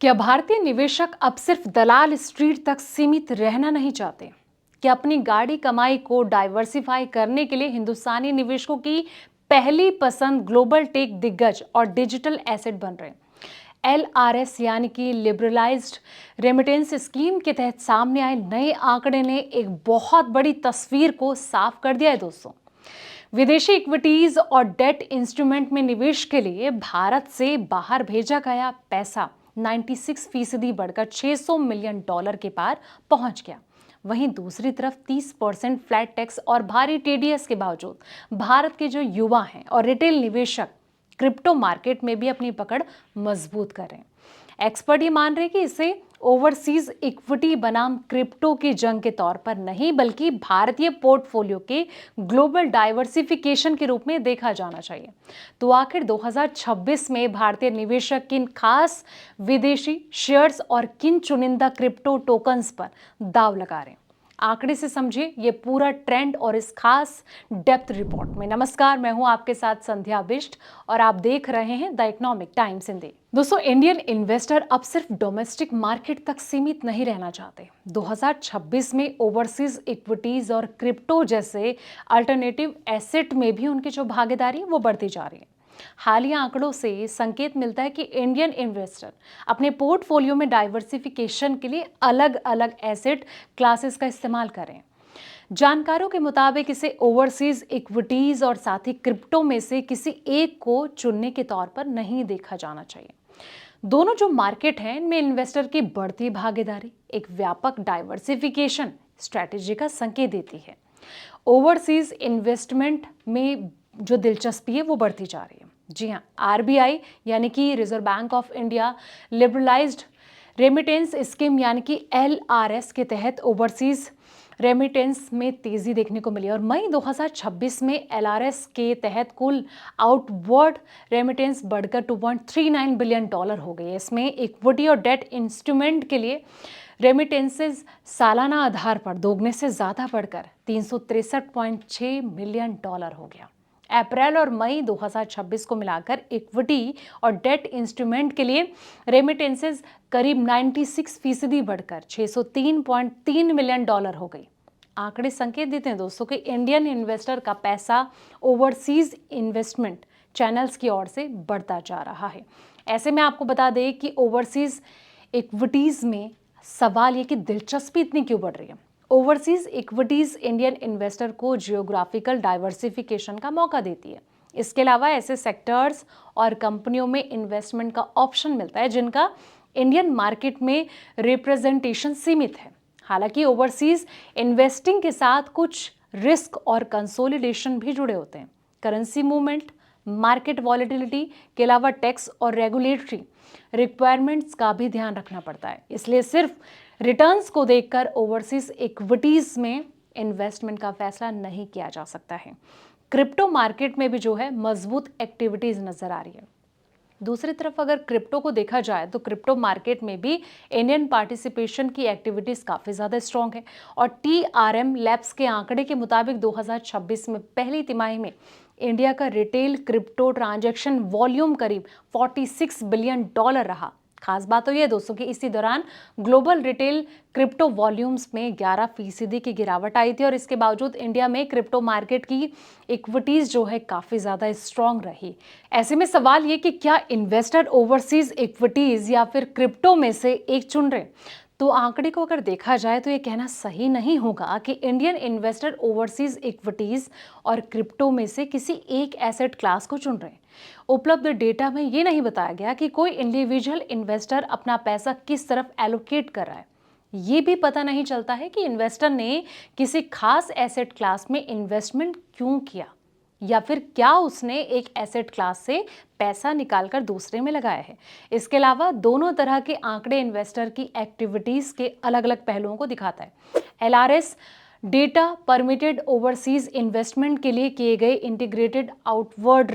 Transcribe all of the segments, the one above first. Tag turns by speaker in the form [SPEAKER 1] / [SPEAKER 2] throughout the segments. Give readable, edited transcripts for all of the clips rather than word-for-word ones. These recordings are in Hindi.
[SPEAKER 1] क्या भारतीय निवेशक अब सिर्फ दलाल स्ट्रीट तक सीमित रहना नहीं चाहते? क्या अपनी गाढ़ी कमाई को डाइवर्सिफाई करने के लिए हिंदुस्तानी निवेशकों की पहली पसंद ग्लोबल टेक दिग्गज और डिजिटल एसेट बन रहे हैं? LRS यानी कि लिबरलाइज्ड रेमिटेंस स्कीम के तहत सामने आए नए आंकड़े ने एक बहुत बड़ी तस्वीर को साफ कर दिया है दोस्तों। विदेशी इक्विटीज और डेट इंस्ट्रूमेंट में निवेश के लिए भारत से बाहर भेजा गया पैसा 96% बढ़कर $600 मिलियन के पार पहुंच गया। वहीं दूसरी तरफ 30% फ्लैट टैक्स और भारी TDS के बावजूद भारत के जो युवा हैं और रिटेल निवेशक क्रिप्टो मार्केट में भी अपनी पकड़ मजबूत कर रहे हैं। एक्सपर्ट ये मान रहे हैं कि इसे ओवरसीज इक्विटी बनाम क्रिप्टो की जंग के तौर पर नहीं बल्कि भारतीय पोर्टफोलियो के ग्लोबल डाइवर्सिफिकेशन के रूप में देखा जाना चाहिए। तो आखिर 2026 में भारतीय निवेशक किन खास विदेशी शेयर्स और किन चुनिंदा क्रिप्टो टोकन्स पर दाव लगा रहे हैं, आंकड़े से समझिए ये पूरा ट्रेंड और इस खास डेप्थ रिपोर्ट में। नमस्कार, मैं हूं आपके साथ संध्या बिष्ट और आप देख रहे हैं द इकोनॉमिक टाइम्स हिंदी। दोस्तों, इंडियन इन्वेस्टर अब सिर्फ डोमेस्टिक मार्केट तक सीमित नहीं रहना चाहते। 2026 में ओवरसीज इक्विटीज और क्रिप्टो जैसे अल्टरनेटिव एसेट में भी उनकी जो भागीदारी है वो बढ़ती जा रही है। हालिया आंकड़ों से संकेत मिलता है कि इंडियन इन्वेस्टर अपने पोर्टफोलियो में डाइवर्सिफिकेशन के लिए अलग अलग एसेट क्लासेस का इस्तेमाल करें। जानकारों के मुताबिक इसे ओवरसीज इक्विटीज और साथ ही क्रिप्टो में से किसी एक को चुनने के तौर पर नहीं देखा जाना चाहिए। दोनों जो मार्केट हैं इनमें इन्वेस्टर की बढ़ती भागीदारी एक व्यापक डाइवर्सिफिकेशन स्ट्रैटेजी का संकेत देती है। ओवरसीज इन्वेस्टमेंट में जो दिलचस्पी है वो बढ़ती जा रही है। जी हाँ, RBI यानी कि reserve bank of India liberalised remittance scheme यानी कि LRS के तहत ओवरसीज रेमिटेंस में तेजी देखने को मिली और मई 2026 में LRS के तहत कुल आउटवर्ड रेमिटेंस बढ़कर $2.39 बिलियन हो गई। इसमें इक्विटी और डेट इंस्ट्रूमेंट के लिए रेमिटेंसेस सालाना आधार पर दोगुने से ज्यादा बढ़कर $363.6 मिलियन हो गया। अप्रैल और मई 2026 को मिलाकर इक्विटी और डेट इंस्ट्रूमेंट के लिए रेमिटेंसेस करीब 96% बढ़कर $603.3 मिलियन हो गई। आंकड़े संकेत देते हैं दोस्तों कि इंडियन इन्वेस्टर का पैसा ओवरसीज इन्वेस्टमेंट चैनल्स की ओर से बढ़ता जा रहा है। ऐसे में आपको बता दें कि ओवरसीज इक्विटीज में सवाल ये कि दिलचस्पी इतनी क्यों बढ़ रही है। ओवरसीज इक्विटीज इंडियन इन्वेस्टर को जियोग्राफिकल डाइवर्सिफिकेशन का मौका देती है। इसके अलावा ऐसे सेक्टर्स और कंपनियों में इन्वेस्टमेंट का ऑप्शन मिलता है जिनका इंडियन मार्केट में रिप्रेजेंटेशन सीमित है। हालांकि ओवरसीज इन्वेस्टिंग के साथ कुछ रिस्क और कंसोलिडेशन भी जुड़े होते हैं। करेंसी मूवमेंट, मार्केट वॉलेटिलिटी के अलावा टैक्स और रेगुलेटरी रिक्वायरमेंट्स का भी ध्यान रखना पड़ता है। इसलिए सिर्फ रिटर्न्स को देखकर ओवरसीज इक्विटीज में इन्वेस्टमेंट का फैसला नहीं किया जा सकता है। क्रिप्टो मार्केट में भी जो है मजबूत एक्टिविटीज नजर आ रही है। दूसरी तरफ अगर क्रिप्टो को देखा जाए तो क्रिप्टो मार्केट में भी इंडियन पार्टिसिपेशन की एक्टिविटीज काफी ज्यादा स्ट्रांग है और TRM लैब्स के आंकड़े के मुताबिक 2026 में पहली तिमाही में इंडिया का रिटेल क्रिप्टो ट्रांजैक्शन वॉल्यूम करीब $46 बिलियन रहा। खास बात तो यह दोस्तों कि इसी दौरान ग्लोबल रिटेल क्रिप्टो वॉल्यूम्स में 11% की गिरावट आई थी और इसके बावजूद इंडिया में क्रिप्टो मार्केट की इक्विटीज जो है काफी ज्यादा स्ट्रांग रही। ऐसे में सवाल ये कि क्या इन्वेस्टर ओवरसीज इक्विटीज या फिर क्रिप्टो में से एक चुन रहे? तो आंकड़े को अगर देखा जाए तो ये कहना सही नहीं होगा कि इंडियन इन्वेस्टर ओवरसीज इक्विटीज और क्रिप्टो में से किसी एक एसेट क्लास को चुन रहे हैं। उपलब्ध डेटा में ये नहीं बताया गया कि कोई इंडिविजुअल इन्वेस्टर अपना पैसा किस तरफ एलोकेट कर रहा है। ये भी पता नहीं चलता है कि इन्वेस्टर ने किसी खास एसेट क्लास में इन्वेस्टमेंट क्यों किया या फिर क्या उसने एक एसेट क्लास से पैसा निकालकर दूसरे में लगाया है। इसके अलावा दोनों तरह के आंकड़े इन्वेस्टर की एक्टिविटीज के अलग अलग पहलुओं को दिखाता है। LRS data permitted overseas investment के लिए किए गए इंटीग्रेटेड आउटवर्ड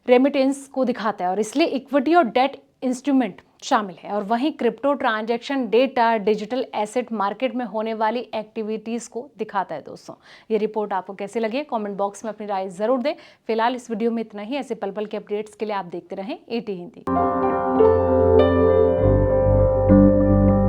[SPEAKER 1] रेमिटेंस को दिखाता है और इसलिए इक्विटी और डेट इंस्ट्रूमेंट शामिल है। और वहीं crypto transaction data digital asset market में होने वाली एक्टिविटीज को दिखाता है। दोस्तों, ये रिपोर्ट आपको कैसे लगी कमेंट बॉक्स में अपनी राय जरूर दें। फिलहाल इस वीडियो में इतना ही। ऐसे पल पल के अपडेट्स के लिए आप देखते रहें ET हिंदी।